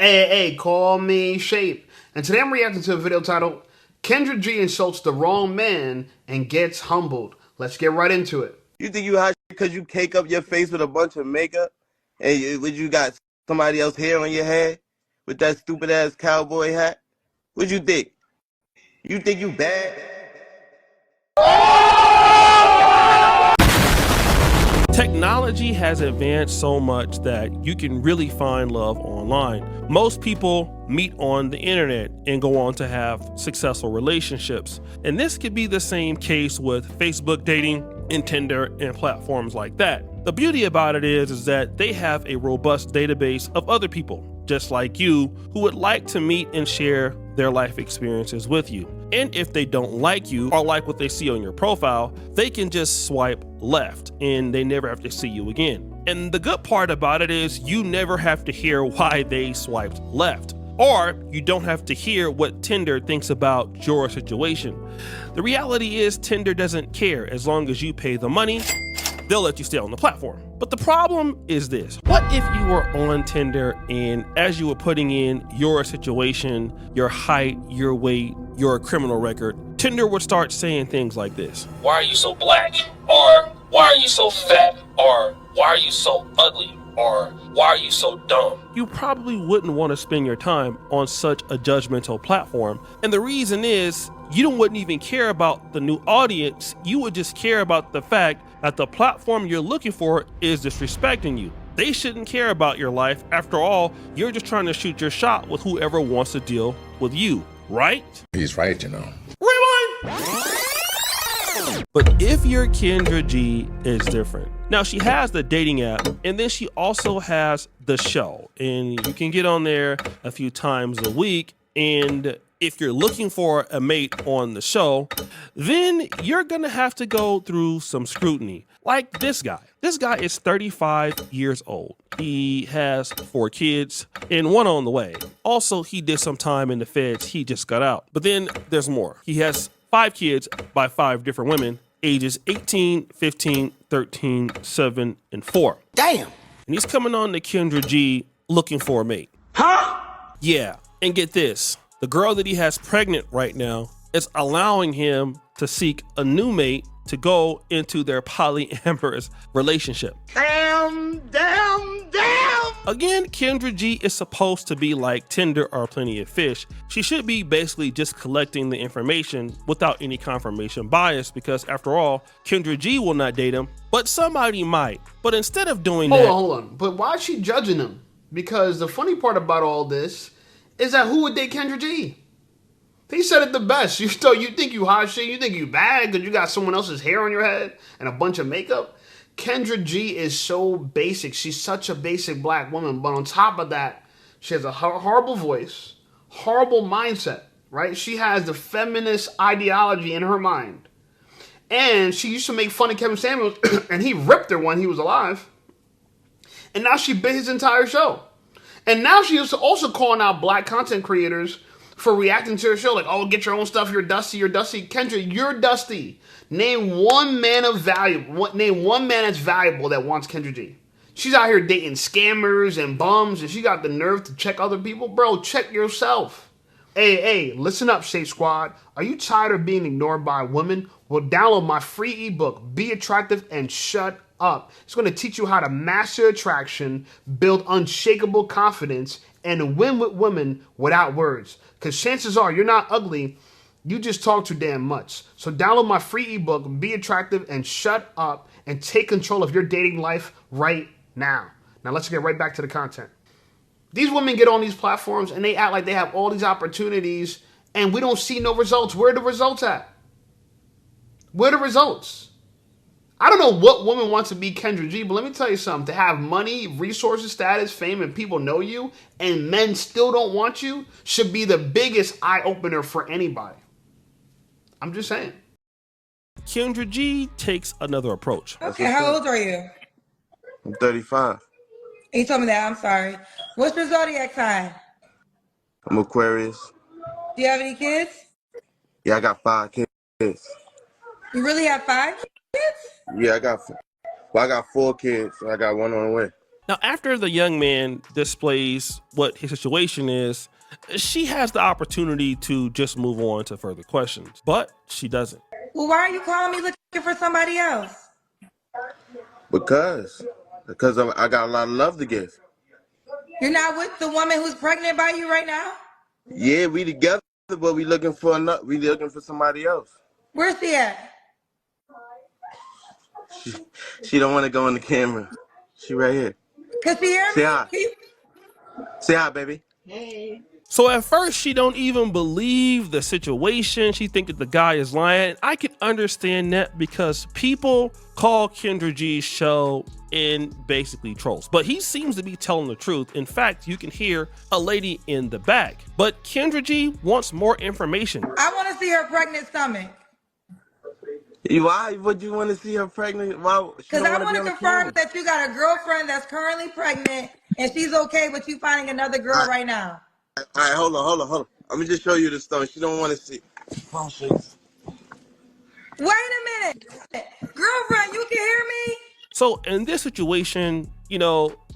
Hey, call me Shape. And today I'm reacting to a video titled Kendra G insults the wrong man and gets humbled. Let's get right into it. You think you hot because you cake up your face with a bunch of makeup and you got somebody else hair on your head with that stupid ass cowboy hat? What you think? You think you bad? Technology has advanced so much that you can really find love online. Most people meet on the internet and go on to have successful relationships. And this could be the same case with Facebook dating and Tinder and platforms like that. The beauty about it is that they have a robust database of other people, just like you, who would like to meet and share their life experiences with you. And if they don't like you or like what they see on your profile, they can just swipe left and they never have to see you again. And the good part about it is you never have to hear why they swiped left, or you don't have to hear what Tinder thinks about your situation. The reality is Tinder doesn't care. As long as you pay the money, they'll let you stay on the platform. But the problem is this: what if you were on Tinder and as you were putting in your situation, your height, your weight, your criminal record, Tinder would start saying things like this: "Why are you so black?" Or "Why are you so fat?" Or "Why are you so ugly?" Or "Why are you so dumb?" You probably wouldn't want to spend your time on such a judgmental platform. And the reason is, wouldn't even care about the new audience. You would just care about the fact that the platform you're looking for is disrespecting you. They shouldn't care about your life. After all, you're just trying to shoot your shot with whoever wants to deal with you, right? He's right, you know. But if your Kendra G is different. Now, she has the dating app, and then she also has the show, and you can get on there a few times a week. And if you're looking for a mate on the show, then you're gonna have to go through some scrutiny. Like this guy. This guy is 35 years old. He has 4 kids and 1 on the way. Also, he did some time in the feds. He just got out. But then there's more. He has 5 kids by 5 different women, ages 18, 15, 13, 7, and 4. Damn. And he's coming on to Kendra G looking for a mate. Huh? Yeah, and get this. The girl that he has pregnant right now is allowing him to seek a new mate to go into their polyamorous relationship. Damn. Again, Kendra G is supposed to be like Tinder or Plenty of Fish. She should be basically just collecting the information without any confirmation bias, because after all, Kendra G will not date him, but somebody might. But instead of doing that— Hold on. But why is she judging him? Because the funny part about all this is that who would date Kendra G? He said it the best. You think you hot shit, you think you bad because you got someone else's hair on your head and a bunch of makeup. Kendra G is so basic. She's such a basic black woman. But on top of that, she has a horrible voice, horrible mindset, right? She has the feminist ideology in her mind. And she used to make fun of Kevin Samuels, and he ripped her when he was alive. And now she bit his entire show. And now she is also calling out black content creators for reacting to her show. Like, oh, get your own stuff. You're dusty. Kendra, you're dusty. Name one man of value. Name one man that's valuable that wants Kendra G. She's out here dating scammers and bums, and she got the nerve to check other people. Bro, check yourself. Hey, listen up, Shape Squad. Are you tired of being ignored by women? Well, download my free ebook, Be Attractive and Shut Up. It's going to teach you how to master attraction, build unshakable confidence, and win with women without words. Because chances are you're not ugly, you just talk too damn much. So download my free ebook, Be Attractive and Shut Up, and take control of your dating life right now. Now let's get right back to the content. These women get on these platforms and they act like they have all these opportunities, and we don't see no results. Where are the results at? Where are the results? I don't know what woman wants to be Kendra G, but let me tell you something. To have money, resources, status, fame, and people know you, and men still don't want you, should be the biggest eye-opener for anybody. I'm just saying. Kendra G takes another approach. Okay, how old are you? I'm 35. You told me that, I'm sorry. What's your zodiac sign? I'm Aquarius. Do you have any kids? Yeah, I got 5 kids. You really have 5 kids? Yeah, I got 4 kids. I got 1 on the way. Now, after the young man displays what his situation is, she has the opportunity to just move on to further questions, but she doesn't. Well, why are you calling me looking for somebody else? Because I got a lot of love to give. You're not with the woman who's pregnant by you right now? Yeah, we together, but we looking for somebody else. Where's she at? She don't want to go on the camera. She right here. Can she hear Say me? hi. Say hi, baby. So at first, she don't even believe the situation. She think that the guy is lying. I can understand that because people call Kendra G's show in basically trolls, but he seems to be telling the truth. In fact, you can hear a lady in the back, but Kendra G wants more information. I want to see her pregnant stomach. Why would you want to see her pregnant? Why? Because I want to confirm that you got a girlfriend that's currently pregnant and she's okay with you finding another girl right now. All right, hold on. Let me just show you the stomach. She don't want to see. Wait a minute. Girlfriend, you can hear me? So in this situation,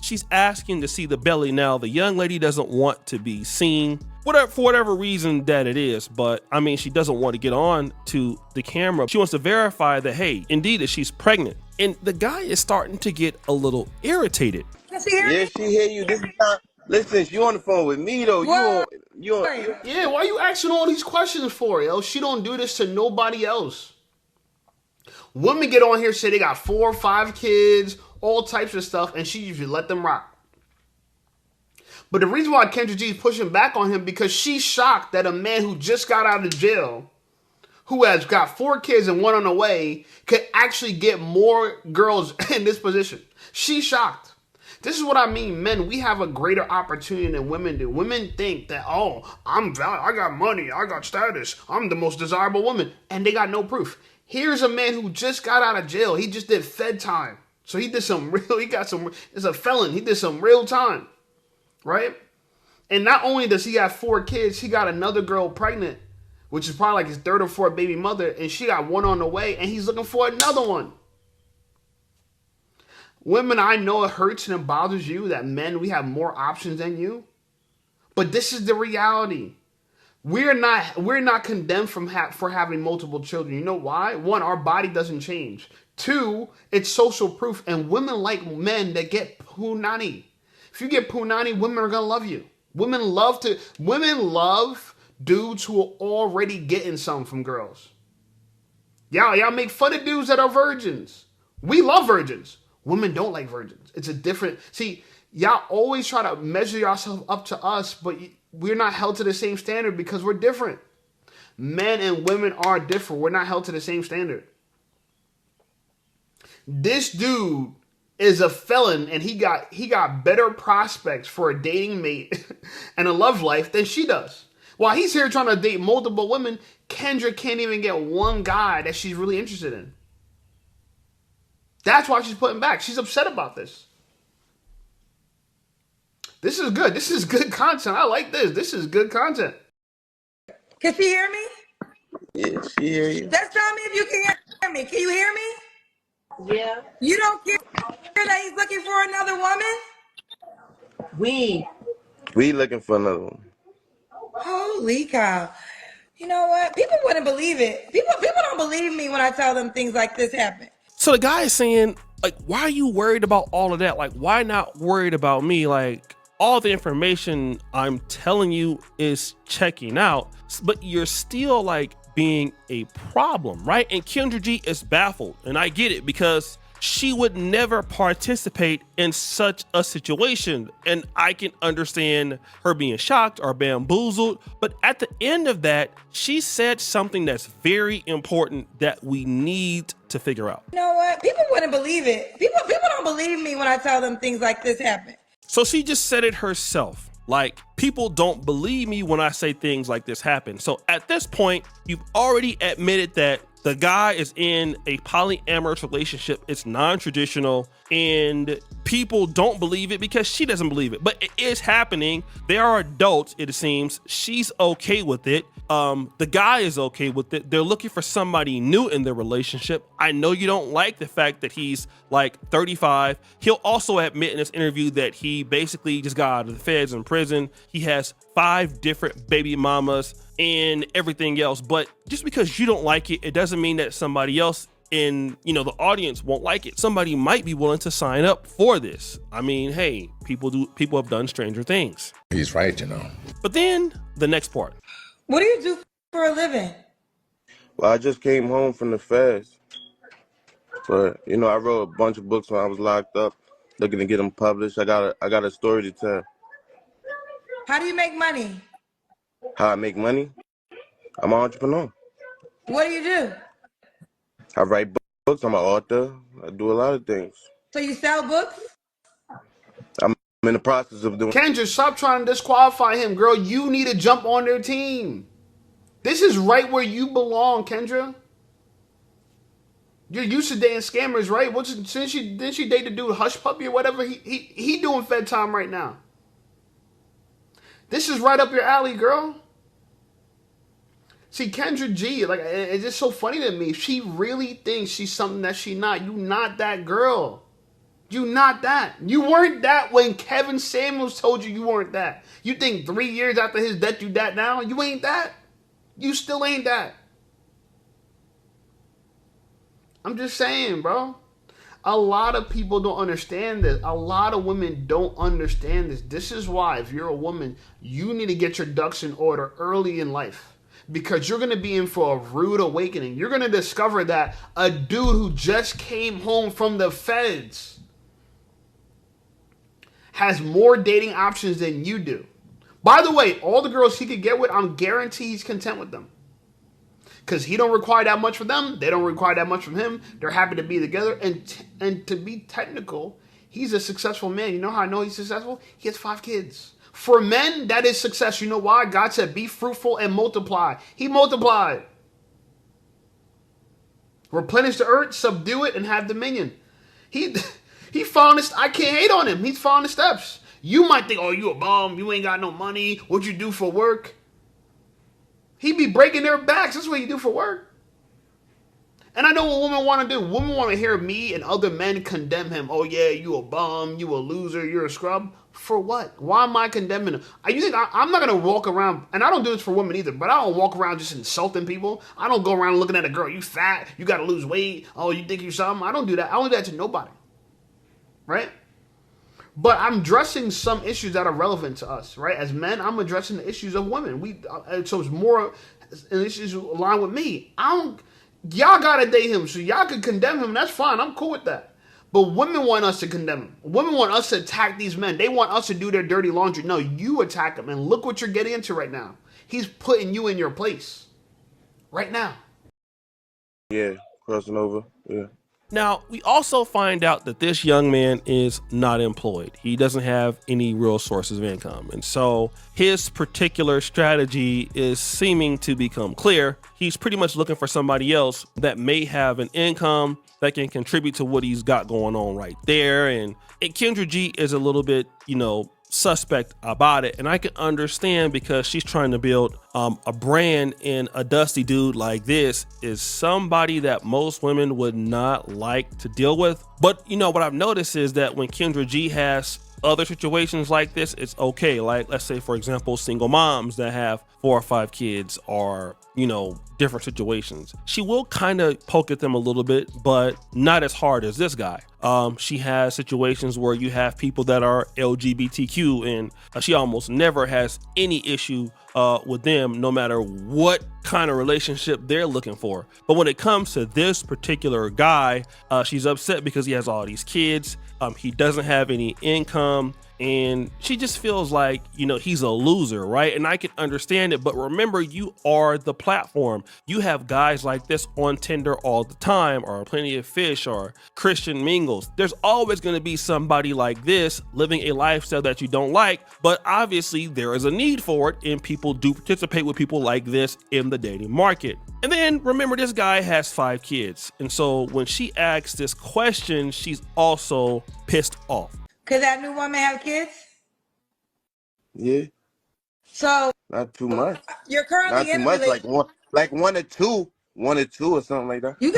she's asking to see the belly. Now, the young lady doesn't want to be seen, for whatever reason that it is. But I mean, she doesn't want to get on to the camera. She wants to verify that, hey, indeed, that she's pregnant. And the guy is starting to get a little irritated. Can she hear me? Yeah, she hear you. This is not. Listen, you on the phone with me though. What? You Yeah, why you asking all these questions for, yo? She don't do this to nobody else. Women get on here, say they got 4 or 5 kids, all types of stuff, and she usually let them rock. But the reason why Kendra G is pushing back on him, because she's shocked that a man who just got out of jail, who has got 4 kids and 1 on the way, could actually get more girls in this position. She's shocked. This is what I mean, men, we have a greater opportunity than women do. Women think that, oh, I got money, I got status, I'm the most desirable woman, and they got no proof. Here's a man who just got out of jail. He just did Fed time. So it's a felon. He did some real time, right? And not only does he have 4 kids, he got another girl pregnant, which is probably like his 3rd or 4th baby mother, and she got 1 on the way, and he's looking for another one. Women, I know it hurts and it bothers you that men, we have more options than you. But this is the reality. We're not condemned for having multiple children. You know why? 1, our body doesn't change. 2, it's social proof. And women like men that get punani. If you get punani, women are gonna love you. Women love dudes who are already getting some from girls. Y'all make fun of dudes that are virgins. We love virgins. Women don't like virgins. It's a different... See, y'all always try to measure yourself up to us, but we're not held to the same standard because we're different. Men and women are different. We're not held to the same standard. This dude is a felon, and he got better prospects for a dating mate and a love life than she does. While he's here trying to date multiple women, Kendra can't even get one guy that she's really interested in. That's why she's putting back. She's upset about this. This is good. This is good content. I like this. This is good content. Can she hear me? Yeah, she hear you. Just tell me if you can hear me. Can you hear me? Yeah. You don't care that he's looking for another woman? We looking for another one. Holy cow. You know what? People wouldn't believe it. People don't believe me when I tell them things like this happen. So the guy is saying, like, why are you worried about all of that? Like, why not worried about me? Like, all the information I'm telling you is checking out, but you're still like being a problem, right? And Kendra G is baffled, and I get it because she would never participate in such a situation. And I can understand her being shocked or bamboozled. But at the end of that, she said something that's very important that we need to figure out. You know what? People wouldn't believe it. People don't believe me when I tell them things like this happen. So she just said it herself. Like, people don't believe me when I say things like this happen. So at this point, you've already admitted that the guy is in a polyamorous relationship. It's non-traditional, and people don't believe it because she doesn't believe it, but it is happening. They are adults, it seems. She's okay with it. The guy is okay with it. They're looking for somebody new in their relationship. I know you don't like the fact that he's like 35. He'll also admit in this interview that he basically just got out of the feds in prison. He has 5 different baby mamas and everything else. But just because you don't like it, it doesn't mean that somebody else in, the audience won't like it. Somebody might be willing to sign up for this. I mean, hey, people have done stranger things. He's right, But then the next part. What do you do for a living? Well, I just came home from the feds. But, I wrote a bunch of books when I was locked up, looking to get them published. I got a story to tell. How do you make money? How I make money? I'm an entrepreneur. What do you do? I write books. I'm an author. I do a lot of things. So you sell books? I'm in the process of doing. Kendra, stop trying to disqualify him, girl. You need to jump on their team. This is right where you belong, Kendra. You're used to dating scammers, right? Didn't she date the dude Hush Puppy or whatever? He doing Fed time right now. This is right up your alley, girl. See, Kendra G, it's just so funny to me. She really thinks she's something that she's not. You not that girl. You not that. You weren't that when Kevin Samuels told you weren't that. You think 3 years after his death you that now? You ain't that. You still ain't that. I'm just saying, bro. A lot of people don't understand this. A lot of women don't understand this. This is why, if you're a woman, you need to get your ducks in order early in life. Because you're going to be in for a rude awakening. You're going to discover that a dude who just came home from the feds has more dating options than you do. By the way, all the girls he could get with, I'm guaranteed he's content with them. Because he don't require that much from them. They don't require that much from him. They're happy to be together. And to be technical, he's a successful man. You know how I know he's successful? He has 5 kids. For men, that is success. You know why? God said, be fruitful and multiply. He multiplied. Replenish the earth, subdue it, and have dominion. He followed this. I can't hate on him. He's following the steps. You might think, oh, you a bum. You ain't got no money. What you do for work? He be breaking their backs. That's what you do for work. And I know what women want to do. Women want to hear me and other men condemn him. Oh, yeah, you a bum. You a loser. You're a scrub. For what? Why am I condemning him? You think I'm not going to walk around, and I don't do this for women either, but I don't walk around just insulting people. I don't go around looking at a girl. You fat. You got to lose weight. Oh, you think you're something? I don't do that. I don't do that to nobody. Right? But I'm addressing some issues that are relevant to us, right? As men, I'm addressing the issues of women. So it's more issues aligned with me. Y'all gotta date him, so y'all can condemn him. That's fine. I'm cool with that. But women want us to condemn him. Women want us to attack these men. They want us to do their dirty laundry. No, you attack him, and look what you're getting into right now. He's putting you in your place right now. Yeah, crossing over. Yeah. Now, we also find out that this young man is not employed. He doesn't have any real sources of income. And so his particular strategy is seeming to become clear. He's pretty much looking for somebody else that may have an income that can contribute to what he's got going on right there. And Kendra G is a little bit, suspect about it, and I can understand, because she's trying to build a brand, and a dusty dude like this is somebody that most women would not like to deal with. But what I've noticed is that when Kendra G has other situations like this, it's okay. Like, let's say, for example, single moms that have 4 or 5 kids, or different situations, she will kind of poke at them a little bit, but not as hard as this guy. She has situations where you have people that are LGBTQ, and she almost never has any issue with them, no matter what kind of relationship they're looking for. But when it comes to this particular guy, she's upset because he has all these kids. He doesn't have any income. And she just feels like, he's a loser, right? And I can understand it, but remember, you are the platform. You have guys like this on Tinder all the time, or Plenty of Fish, or Christian Mingles. There's always going to be somebody like this living a lifestyle that you don't like, but obviously there is a need for it, and people do participate with people like this in the dating market. And then remember, this guy has 5 kids. And so when she asks this question, she's also pissed off. Could that new woman have kids? Yeah. So Not too much. you're currently Not too in a much. relationship. Like one or two or something like that. You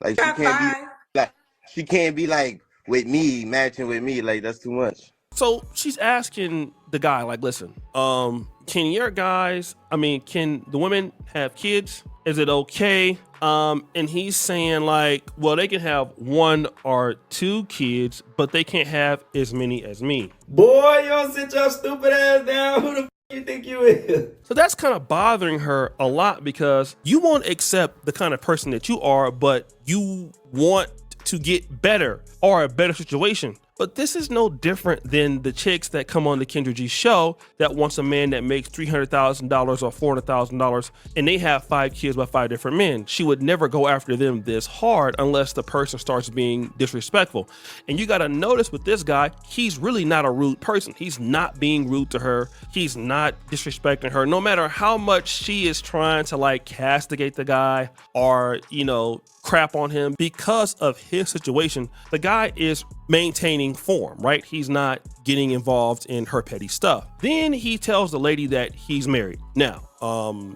Like got 5. she can't be like with me, matching with me. Like that's too much. So she's asking the guy, like, listen, can the women have kids? Is it okay? And he's saying like, well, they can have 1 or 2 kids, but they can't have as many as me. Boy, you don't sit your stupid ass down. Who the f you think you is? So that's kind of bothering her a lot, because you won't accept the kind of person that you are, but you want to get better or a better situation. But this is no different than the chicks that come on the Kendra G show that wants a man that makes $300,000 or $400,000 and they have 5 kids by 5 different men. She would never go after them this hard unless the person starts being disrespectful. And you got to notice with this guy, he's really not a rude person. He's not being rude to her. He's not disrespecting her. No matter how much she is trying to like castigate the guy or, crap on him because of his situation, the guy is maintaining form, right? He's not getting involved in her petty stuff. Then he tells the lady that he's married. Now,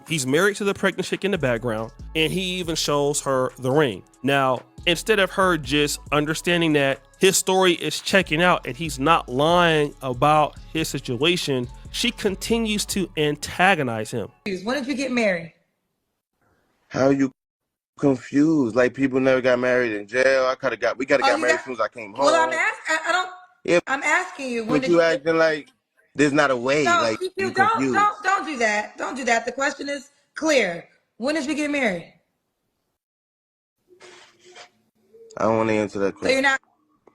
he's married to the pregnant chick in the background, and he even shows her the ring. Now, instead of her just understanding that his story is checking out and he's not lying about his situation, she continues to antagonize him. When did you get married? How you confused? Like people never got married in jail. We got married as soon as I came home. Well, I'm asking you. When But you acting like there's not a way. No, like you confused. don't do that. Don't do that. The question is clear. When did you get married? I don't want to answer that So question. you're not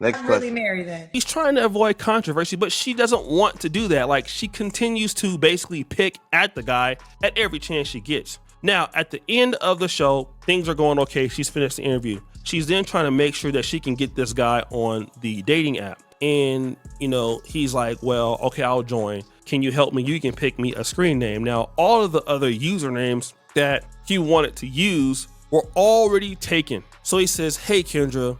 Next really question. married then? He's trying to avoid controversy, but she doesn't want to do that. Like, she continues to basically pick at the guy at every chance she gets. Now, at the end of the show, things are going okay. She's finished the interview. She's then trying to make sure that she can get this guy on the dating app. And, he's like, well, okay, I'll join. Can you help me? You can pick me a screen name. Now, all of the other usernames that he wanted to use were already taken. So he says, hey, Kendra,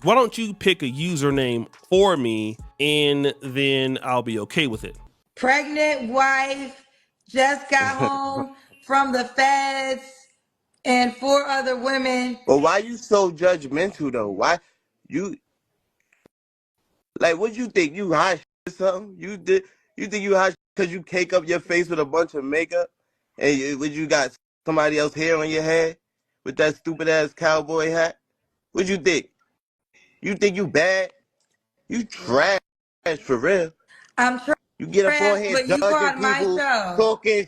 why don't you pick a username for me and then I'll be okay with it. Pregnant wife, just got home from the feds, and 4 other women. But why you so judgmental though? Why you like what you think? You hot or something? You think you hot because you cake up your face with a bunch of makeup and you got somebody else hair on your head with that stupid ass cowboy hat? What you think? You think you bad? You trash for real. I'm trash, You get up on here but you judging on my people, show. talking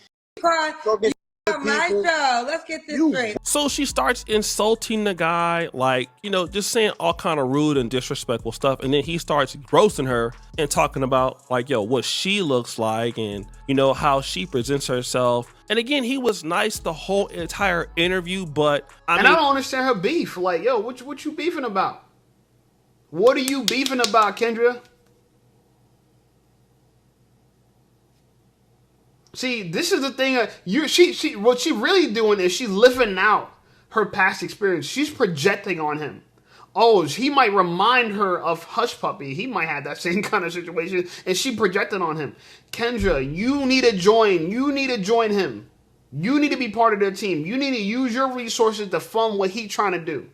On my people. show. Let's get this straight. So she starts insulting the guy, like, just saying all kind of rude and disrespectful stuff. And then he starts roasting her and talking about like, what she looks like and, how she presents herself. And again, he was nice the whole entire interview, but I don't understand her beef. Like, what you beefing about? What are you beefing about, Kendra? See, this is the thing. What she really doing is she's living out her past experience. She's projecting on him. Oh, he might remind her of Hush Puppy. He might have that same kind of situation, and she projected on him. Kendra, you need to join. You need to join him. You need to be part of their team. You need to use your resources to fund what he's trying to do.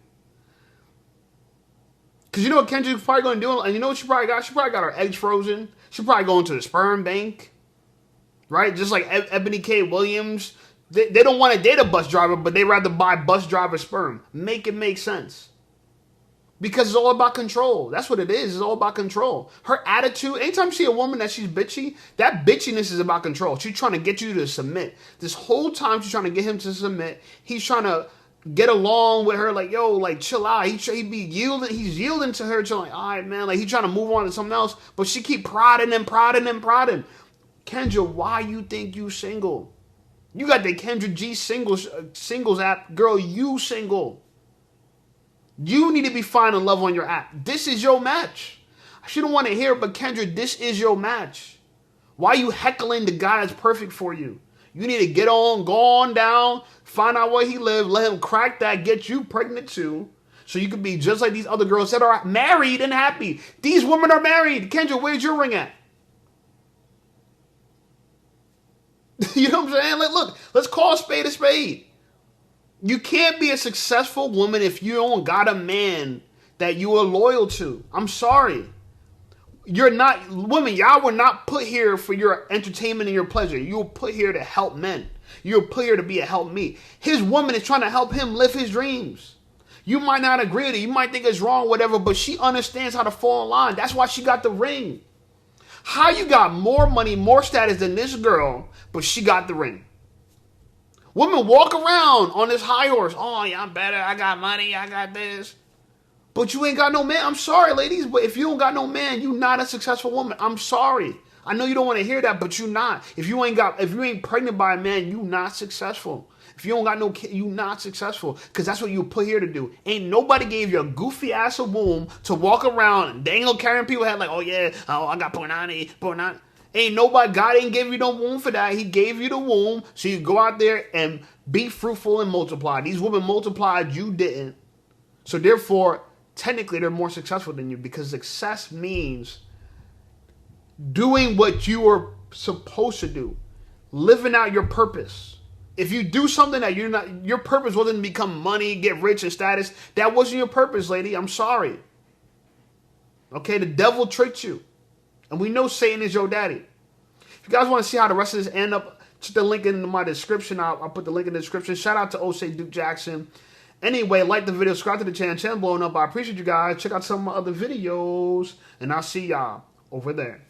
Because you know what Kendrick's probably going to do? And you know what she probably got? She probably got her eggs frozen. She probably going to the sperm bank. Right? Just like Ebony K. Williams. They don't want to date a bus driver, but they rather buy bus driver sperm. Make it make sense. Because it's all about control. That's what it is. It's all about control. Her attitude, anytime you see a woman that she's bitchy, that bitchiness is about control. She's trying to get you to submit. This whole time she's trying to get him to submit. He's trying to get along with her, like, yo, like, chill out. He be yielding, he's yielding to her, to like, all right, man, like, he trying to move on to something else, but she keep prodding and prodding and prodding. Kendra, why you think you single? You got the Kendra G singles app. Girl, you single. You need to be finding love on your app. This is your match. She don't want to hear it, but Kendra, this is your match. Why are you heckling the guy that's perfect for you? You need to get on, go on down, find out where he lives, let him crack that, get you pregnant too, so you can be just like these other girls that are married and happy. These women are married. Kendra, where's your ring at? You know what I'm saying? Like, look, let's call a spade a spade. You can't be a successful woman if you don't got a man that you are loyal to. I'm sorry. You're not, women, y'all were not put here for your entertainment and your pleasure. You were put here to help men. You were put here to be a help me. His woman is trying to help him live his dreams. You might not agree with it. You might think it's wrong, whatever, but she understands how to fall in line. That's why she got the ring. How you got more money, more status than this girl, but she got the ring? Women walk around on this high horse. Oh, yeah, I'm better. I got money. I got this. But you ain't got no man. I'm sorry, ladies, but if you don't got no man, you not a successful woman. I'm sorry. I know you don't want to hear that, but you not. If you ain't pregnant by a man, you not successful. If you don't got no kid, you not successful. Because that's what you put here to do. Ain't nobody gave you a goofy ass a womb to walk around and dangle carrying people head like, oh yeah, oh I got Pornani. Ain't nobody, God ain't give you no womb for that. He gave you the womb so you go out there and be fruitful and multiply. These women multiplied, you didn't. So therefore, technically they're more successful than you, because success means doing what you are supposed to do, living out your purpose. If you do something that you're not, your purpose wasn't to become money, get rich and status. That wasn't your purpose, lady. I'm sorry. Okay, the devil tricked you. And we know Satan is your daddy. If you guys want to see how the rest of this end up, check the link in my description. I'll put the link in the description. Shout out to Osei Duke Jackson. Anyway, like the video, subscribe to the channel blowing up. I appreciate you guys. Check out some of my other videos, and I'll see y'all over there.